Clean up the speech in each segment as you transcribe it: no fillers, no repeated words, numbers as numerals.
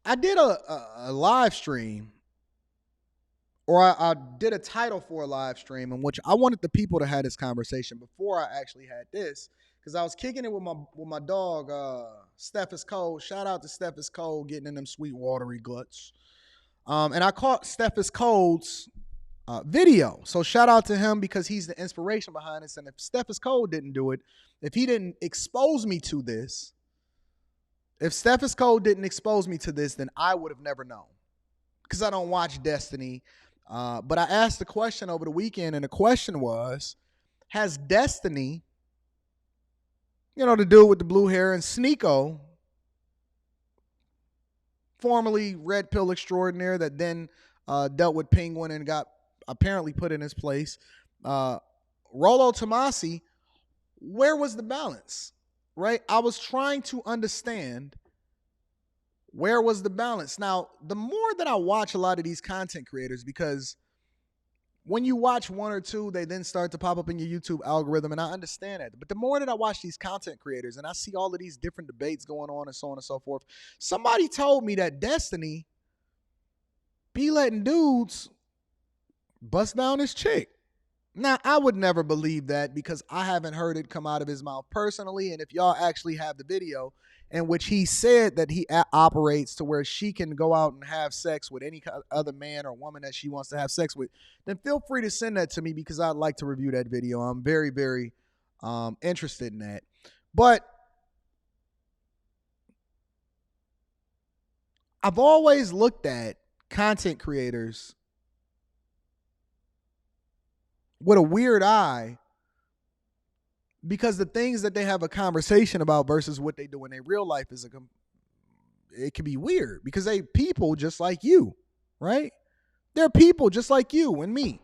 I did a live stream, or I did a title for a live stream in which I wanted the people to have this conversation before I actually had this, because I was kicking it with my dog, Steph is Cold. Shout out to Steph is Cold getting in them sweet watery guts. And I caught Steph is Cold's video. So shout out to him because he's the inspiration behind this. And if Steph is Cold didn't do it, if he didn't expose me to this, if Steph is Cold didn't expose me to this, then I would have never known. Because I don't watch Destiny. But I asked the question over the weekend, and the question was, has Destiny, the dude with the blue hair, and Sneeko, formerly Red Pill Extraordinaire that then dealt with Penguin and got apparently put in his place, Rollo Tomasi, where was the balance, right? I was trying to understand where was the balance. Now, the more that I watch a lot of these content creators, because when you watch one or two, they then start to pop up in your YouTube algorithm, and I understand that. But the more that I watch these content creators and I see all of these different debates going on and so on and so forth, somebody told me that Destiny be letting dudes bust down his chick. Now, I would never believe that because I haven't heard it come out of his mouth personally. And if y'all actually have the video in which he said that he operates to where she can go out and have sex with any other man or woman that she wants to have sex with, then feel free to send that to me because I'd like to review that video. I'm very, very interested in that. But I've always looked at content creators with a weird eye because the things that they have a conversation about versus what they do in their real life it can be weird because they people just like you, right? They're people just like you and me,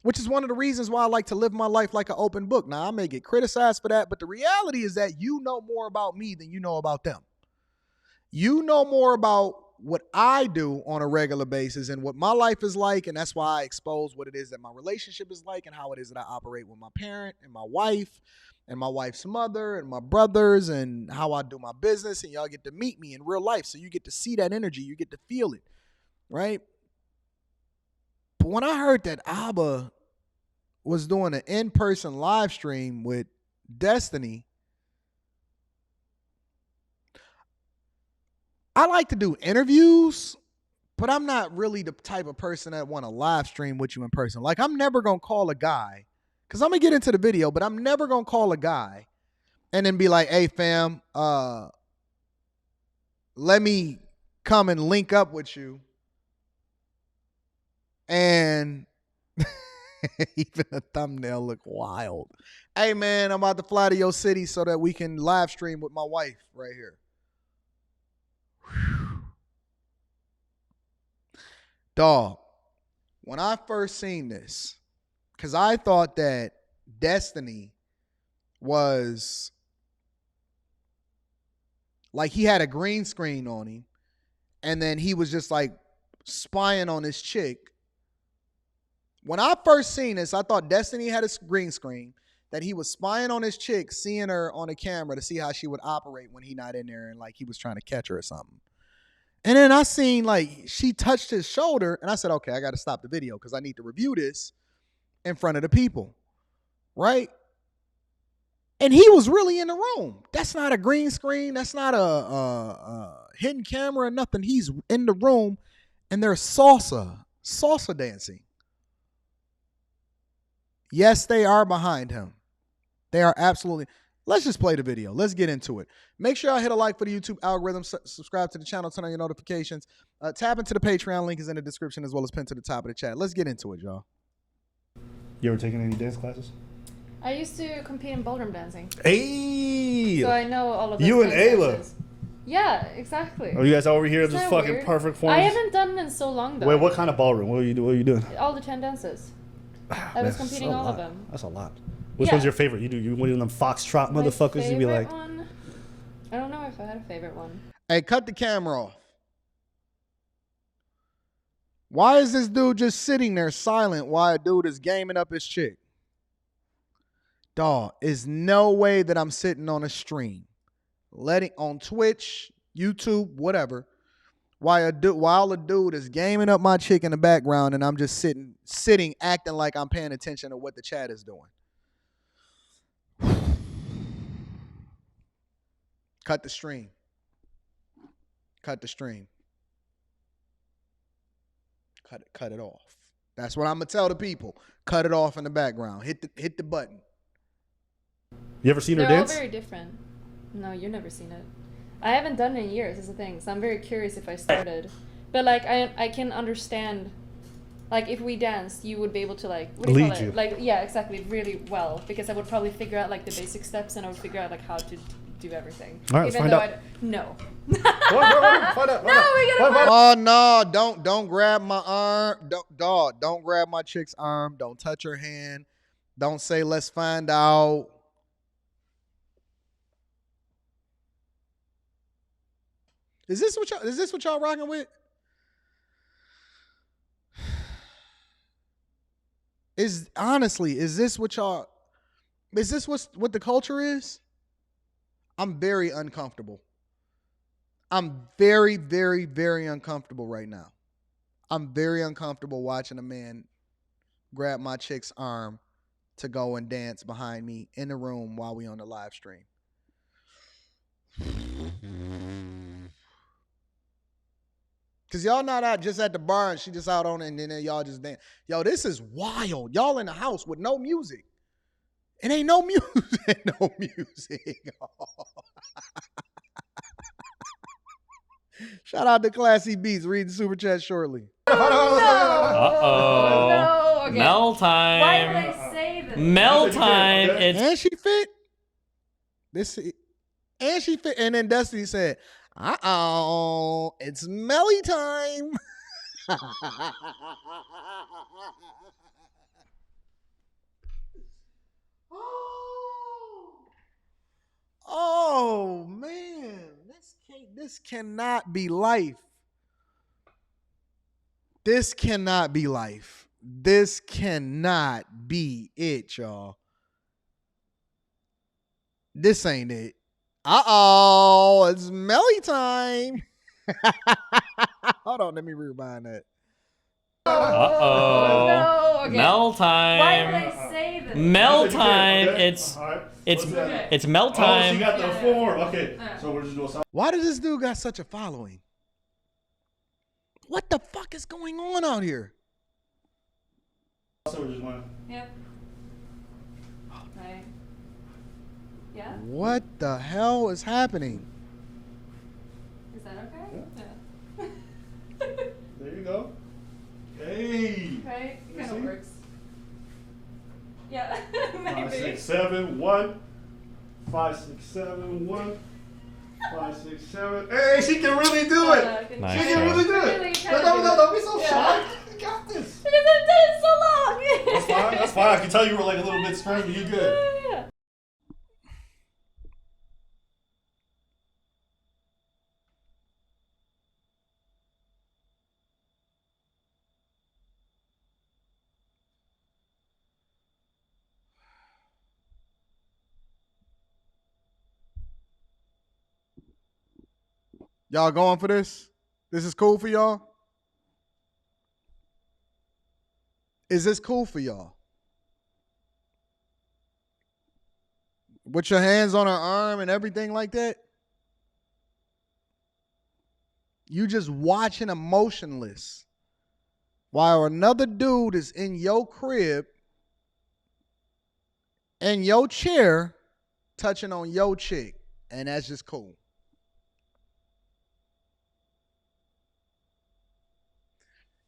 which is one of the reasons why I like to live my life like an open book. Now, I may get criticized for that, but the reality is that you know more about me than you know about them. You know more about what I do on a regular basis and what my life is like, and that's why I expose what it is that my relationship is like and how it is that I operate with my parent and my wife and my wife's mother and my brothers and how I do my business, and y'all get to meet me in real life, so you get to see that energy, you get to feel it, right? But when I heard that Abba was doing an in-person live stream with Destiny, I like to do interviews, but I'm not really the type of person that want to live stream with you in person. Like, I'm never going to call a guy, because I'm going to get into the video, but I'm never going to call a guy and then be like, hey, fam, let me come and link up with you. And even the thumbnail look wild. Hey, man, I'm about to fly to your city so that we can live stream with my wife right here. Dog, when I first seen this, because I thought that Destiny was like he had a green screen on him and then he was just like spying on this chick. When I first seen this, I thought Destiny had a green screen, that he was spying on his chick, seeing her on the camera to see how she would operate when he not in there and like he was trying to catch her or something. And then I seen like she touched his shoulder and I said, okay, I got to stop the video because I need to review this in front of the people, right? And he was really in the room. That's not a green screen. That's not a hidden camera or nothing. He's in the room and there's salsa dancing. Yes, they are behind him. They are absolutely. Let's just play the video. Let's get into it. Make sure y'all hit a like for the YouTube algorithm. Subscribe to the channel. Turn on your notifications. Tap into the Patreon. Link is in the description as well as pinned to the top of the chat. Let's get into it, y'all. You ever taken any dance classes? I used to compete in ballroom dancing. Hey! So I know all of those You and Ayla. dances. Yeah, exactly. Are you guys over here Isn't just that fucking weird? perfect forms? I haven't done it in so long though. Wait, what kind of ballroom? What are you doing? All the 10 dances. I was competing all of them. That's a lot. Which Yeah. one's your favorite? You one of them foxtrot My motherfuckers? You be like, one? I don't know if I had a favorite one. Hey, cut the camera off. Why is this dude just sitting there silent while a dude is gaming up his chick? Dog, is no way that I'm sitting on a stream, letting on Twitch, YouTube, whatever, while a dude is gaming up my chick in the background, and I'm just sitting, acting like I'm paying attention to what the chat is doing. Cut the stream. Cut the stream. Cut it off. That's what I'm gonna tell the people. Cut it off in the background. Hit the button. You ever seen her They're all dance? very different. No, you've never seen it. I haven't done it in years, is the thing. So I'm very curious if I started. But like I can understand, like if we danced, you would be able to like what do you Lead call you. it? Like yeah, exactly, really well. Because I would probably figure out like the basic steps, and I would figure out like how to do everything. All right, let's find out. No. Find out. Oh no! Don't grab my arm. Don't grab my chick's arm. Don't touch her hand. Don't say let's find out. Is this what y'all rocking with? Is this what the culture is? I'm very uncomfortable. I'm very, very, very uncomfortable right now. I'm very uncomfortable watching a man grab my chick's arm to go and dance behind me in the room while we on the live stream. Cause y'all not out just at the bar and she just out on it and then y'all just dance. Yo, this is wild. Y'all in the house with no music. It ain't no music. No music. Shout out to Classy Beats. Reading super chat shortly. Uh-oh. No. Okay. Mel time. Why did I say this? Mel time. And she fit. And she fit. And then Destiny said, it's Melly time. Oh man, this cannot be life. This cannot be life. This cannot be it, y'all. This ain't it. It's Melly time. Hold on, let me rewind that. Uh-oh. No. Okay. Mel time. Why did I say this? Mel time. It's Mel Oh, time. she got the form. Okay, so we're just doing something. Why does this dude got such a following? What the fuck is going on out here? So we're just going. Yep. Right. Yeah? What the hell is happening? Is that okay? Yeah. There you go. Hey. Right? It You kind see? of works. Yeah. 5, 6, Maybe. 7, 1. 5, 6, 7, 1. 5, 6, 7. Hey, she can really do it. Nice. She can really do Really it. kinda No, do don't be it. so Yeah. shy. You got this. Because I've done it so long. That's fine. That's fine. I can tell you were like a little bit strong, but you good. Yeah. Y'all going for this? This is cool for y'all? Is this cool for y'all? With your hands on her arm and everything like that? You just watching emotionless while another dude is in your crib in your chair touching on your chick, and that's just cool.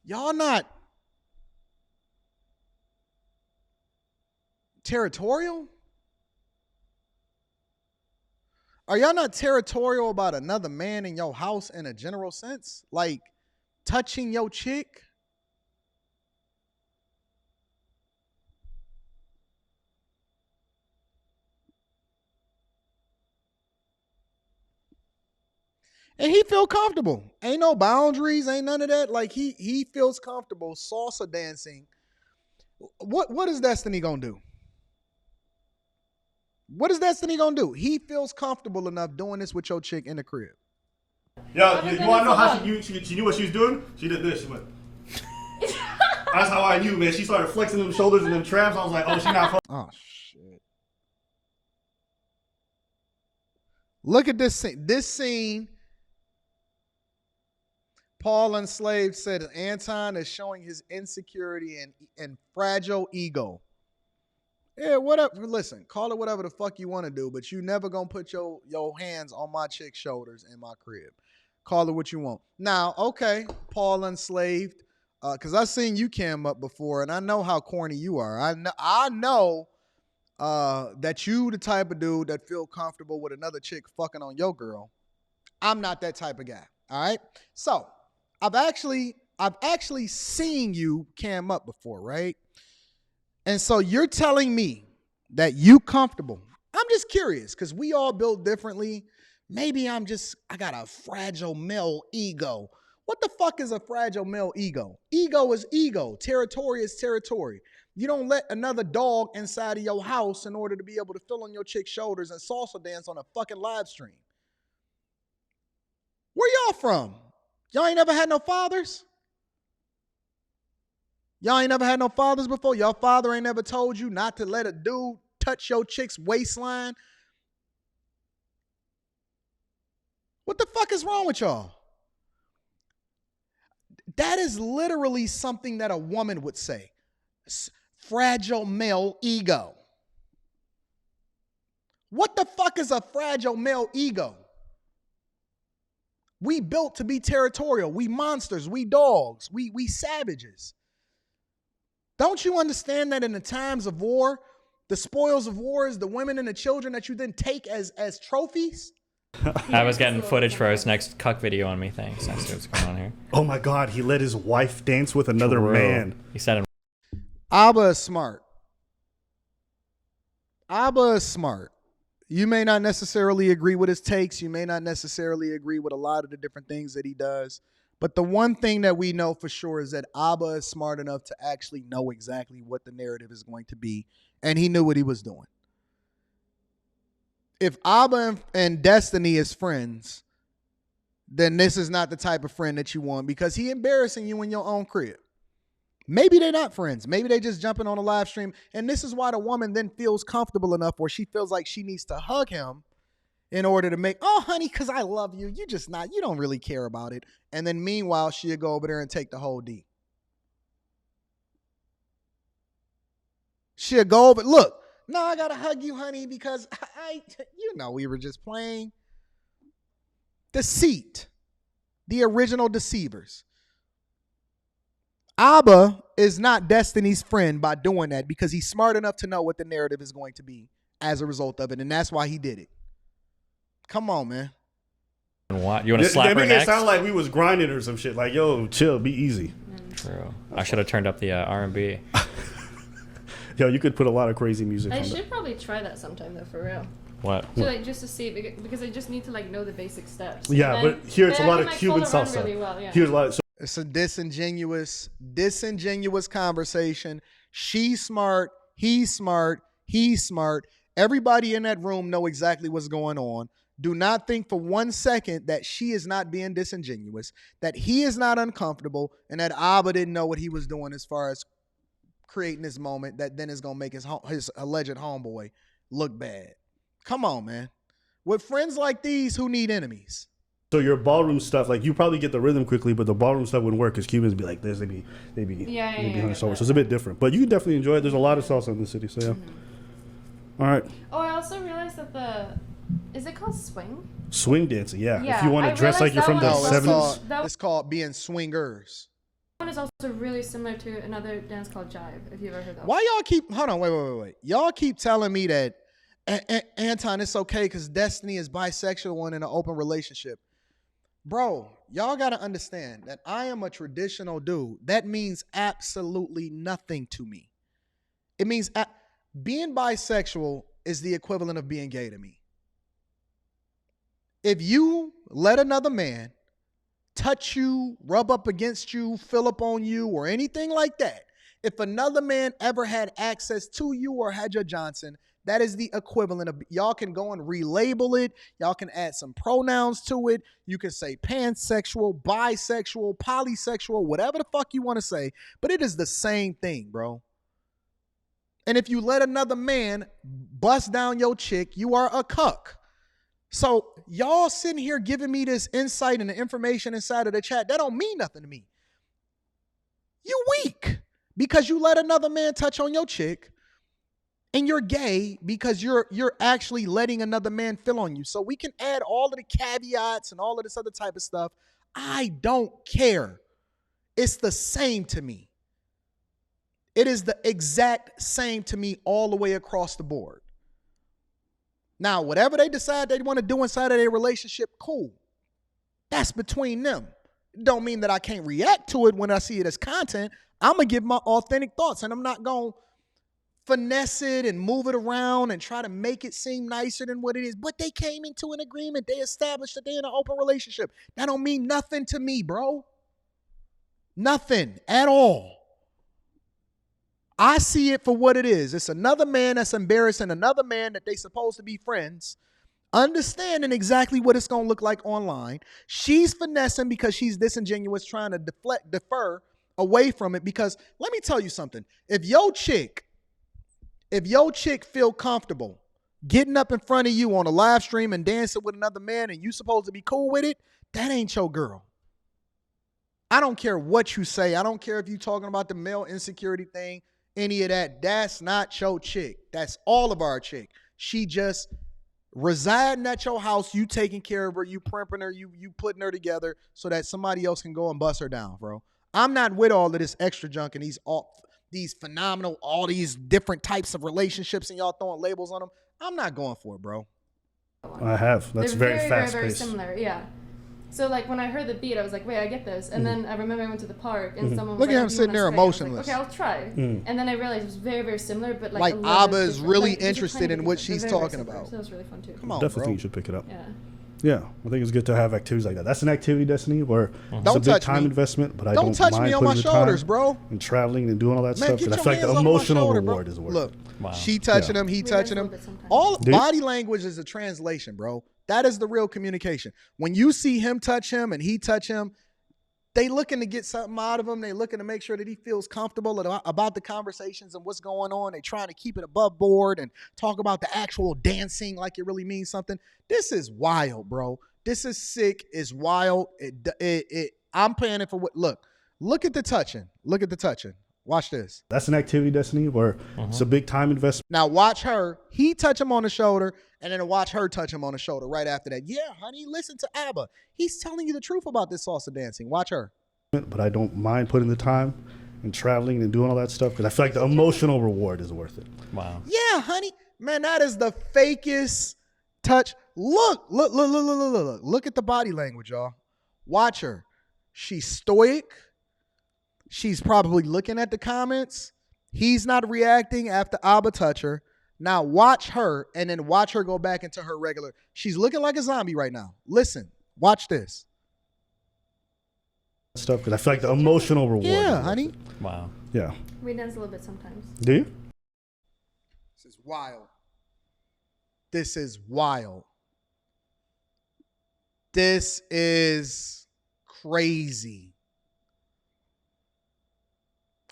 Y'all not territorial? Are y'all not territorial about another man in your house in a general sense? Like touching your chick? And he feel comfortable. Ain't no boundaries, ain't none of that. Like he feels comfortable salsa dancing. What is Destiny gonna do? What is Destiny gonna do? He feels comfortable enough doing this with your chick in the crib. Yo, you want to know how she knew what she was doing? She did this. She went. That's how I knew, man. She started flexing them shoulders and them traps. I was like, oh, she not. Oh shit! Look at this scene. This scene. Paul Enslaved said Anton is showing his insecurity and fragile ego. Yeah, whatever. Listen, call it whatever the fuck you want to do, but you never gonna put your hands on my chick's shoulders in my crib. Call it what you want. Now, okay, Paul Enslaved, because I've seen you cam up before, and I know how corny you are. I know that you the type of dude that feel comfortable with another chick fucking on your girl. I'm not that type of guy. All right, so I've actually seen you cam up before, right? And so you're telling me that you comfortable. I'm just curious because we all built differently. Maybe I got a fragile male ego. What the fuck is a fragile male ego? Ego is ego. Territory is territory. You don't let another dog inside of your house in order to be able to fill on your chick's shoulders and salsa dance on a fucking live stream. Where y'all from? Y'all ain't never had no fathers? Y'all ain't never had no fathers before? Your father ain't never told you not to let a dude touch your chick's waistline? What the fuck is wrong with y'all? That is literally something that a woman would say. Fragile male ego. What the fuck is a fragile male ego? We built to be territorial. We monsters. We dogs. We savages. Don't you understand that in the times of war, the spoils of war is the women and the children that you then take as trophies? I was getting footage for his next cuck video on me. Thanks. I see what's going on here. Oh my God, he let his wife dance with another man. He said it. Abba is smart. Abba is smart. You may not necessarily agree with his takes. You may not necessarily agree with a lot of the different things that he does. But the one thing that we know for sure is that Abba is smart enough to actually know exactly what the narrative is going to be. And he knew what he was doing. If Abba and Destiny is friends, then this is not the type of friend that you want because he embarrassing you in your own crib. Maybe they're not friends. Maybe they just jumping on a live stream. And this is why the woman then feels comfortable enough where she feels like she needs to hug him in order to make, oh, honey, because I love you. You don't really care about it. And then meanwhile, she'll go over there and take the whole D. She'll go over, look, no, I got to hug you, honey, because we were just playing. Deceit. The original deceivers. Abba is not Destiny's friend by doing that because he's smart enough to know what the narrative is going to be as a result of it. And that's why he did it. Come on, man. What? You want to slap her next? They make it sound like we was grinding or some shit. Like, yo, chill, be easy. True. I should have turned up the R&B. Yo, you could put a lot of crazy music on I that. should probably try that sometime, though, for real. What? So, just to see, because I just need to, know the basic steps. Yeah, but here it's a lot of Cuban salsa. Really well, yeah. Here's a lot. It's a disingenuous conversation. She's smart. He's smart. He's smart. Everybody in that room know exactly what's going on. Do not think for 1 second that she is not being disingenuous, that he is not uncomfortable, and that Abba didn't know what he was doing as far as creating this moment that then is going to make his alleged homeboy look bad. Come on, man. With friends like these, who need enemies? So your ballroom stuff, you probably get the rhythm quickly, but the ballroom stuff wouldn't work because Cubans be like this, they be on the shoulder. So it's a bit different. But you can definitely enjoy it. There's a lot of salsa in the city, so yeah. Mm-hmm. All right. Oh, I also realized that is it called swing? Swing dancing, yeah. Yeah, If you want to dress like you're from the was 70s. It's called being swingers. One is also really similar to another dance called jive, if you've ever heard that. Why y'all keep, hold on, wait. Y'all keep telling me that, Anton, it's okay because Destiny is bisexual and in an open relationship. Bro, y'all got to understand that I am a traditional dude. That means absolutely nothing to me. It means being bisexual is the equivalent of being gay to me. If you let another man touch you, rub up against you, fill up on you, or anything like that, if another man ever had access to you or had your Johnson, That is the equivalent of, y'all can go and relabel it. Y'all can add some pronouns to it. You can say pansexual, bisexual, polysexual, whatever the fuck you want to say. But it is the same thing, bro. And if you let another man bust down your chick, you are a cuck. So y'all sitting here giving me this insight and the information inside of the chat, that don't mean nothing to me. You weak because you let another man touch on your chick, and you're gay because you're actually letting another man fill on you. So we can add all of the caveats and all of this other type of stuff. I don't care. It's the same to me. It is the exact same to me all the way across the board. Now, whatever they decide they want to do inside of their relationship, cool. That's between them. It don't mean that I can't react to it when I see it as content. I'm going to give my authentic thoughts, and I'm not going to finesse it and move it around and try to make it seem nicer than what it is. But they came into an agreement. They established that they're in an open relationship. That don't mean nothing to me, bro. Nothing at all. I see it for what it is. It's another man that's embarrassing another man that they supposed to be friends, understanding exactly what it's going to look like online. She's finessing because she's disingenuous, trying to defer away from it. Because let me tell you something. If your chick feel comfortable getting up in front of you on a live stream and dancing with another man and you supposed to be cool with it, that ain't your girl. I don't care what you say. I don't care if you talking about the male insecurity thing, any of that. That's not your chick. That's all of our chick. She just residing at your house, you taking care of her, you primping her, you putting her together so that somebody else can go and bust her down, bro. I'm not with all of this extra junk and these phenomenal, all these different types of relationships and y'all throwing labels on them. I'm not going for it, bro. I have. That's They're very fast very paced. similar, yeah. So like when I heard the beat, I was like, wait, I get this. And then I remember I went to the park and someone was Look like, at him "Do you sitting wanna there stay?" I was emotionless. like, okay, I'll try. And then I realized it was very, very similar, but like a little Abba bit is different. really Like, there's a interested tiny in bit what different. she's They're very, talking very about. similar, so that was really fun too. Come on, Definitely bro. think you should pick it up. Yeah. Yeah, I think it's good to have activities like that. That's an activity, Destiny, where it's Don't a big touch time me. investment, but I Don't don't touch mind me on putting my the shoulders, time bro. and traveling and doing all that Man, stuff. get And I your feel like hands the off my emotional shoulder, reward bro. is worth Look, it. Wow. she touching him, he We touching dance a him. little bit sometimes. All Do you? body language is a translation, bro. That is the real communication. When you see him touch him and he touch him, they looking to get something out of him. They looking to make sure that he feels comfortable about the conversations and what's going on. They trying to keep it above board and talk about the actual dancing like it really means something. This is wild, bro. This is sick. It's wild. I'm paying it for what. Look at the touching. Look at the touching. Watch this. That's an activity, Destiny, where it's a big time investment. Now watch her. He touch him on the shoulder, and then watch her touch him on the shoulder right after that. Yeah, honey, listen to Abba. He's telling you the truth about this salsa dancing. Watch her. But I don't mind putting the time and traveling and doing all that stuff because I feel like the emotional reward is worth it. Wow. Yeah, honey. Man, that is the fakest touch. Look at the body language, y'all. Watch her. She's stoic. She's probably looking at the comments. He's not reacting after Abba touch her. Now watch her and then watch her go back into her regular. She's looking like a zombie right now. Listen, watch this. Stuff because I feel like the emotional reward. Yeah, is honey. worth it. Wow. Yeah. We dance a little bit sometimes. Do you? This is wild. This is wild. This is crazy.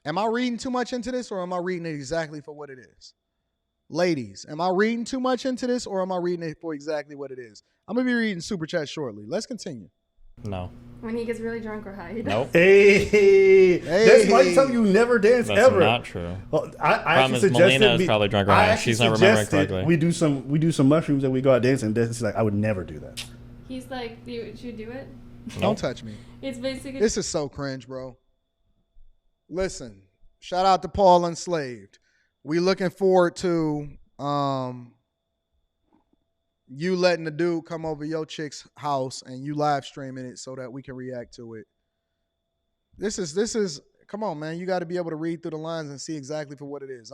Am I reading too much into this or am I reading it exactly for what it is? Ladies, am I reading too much into this or am I reading it for exactly what it is? I'm going to be reading Super Chat shortly. Let's continue. No. When he gets really drunk or high. He does. Nope. Hey, that's why you tell me you never dance That's ever. not true. Well, I Problem actually is suggested Melina is probably drunk or high. She's not remembering correctly. We do some mushrooms and we go out dancing. And Destiny's like, I would never do that. He's like, should you do it? Don't touch me. It's basically. This is so cringe, bro. Listen, shout out to Paul Enslaved. We looking forward to you letting the dude come over your chick's house and you live streaming it so that we can react to it. This is come on, man. You got to be able to read through the lines and see exactly for what it is.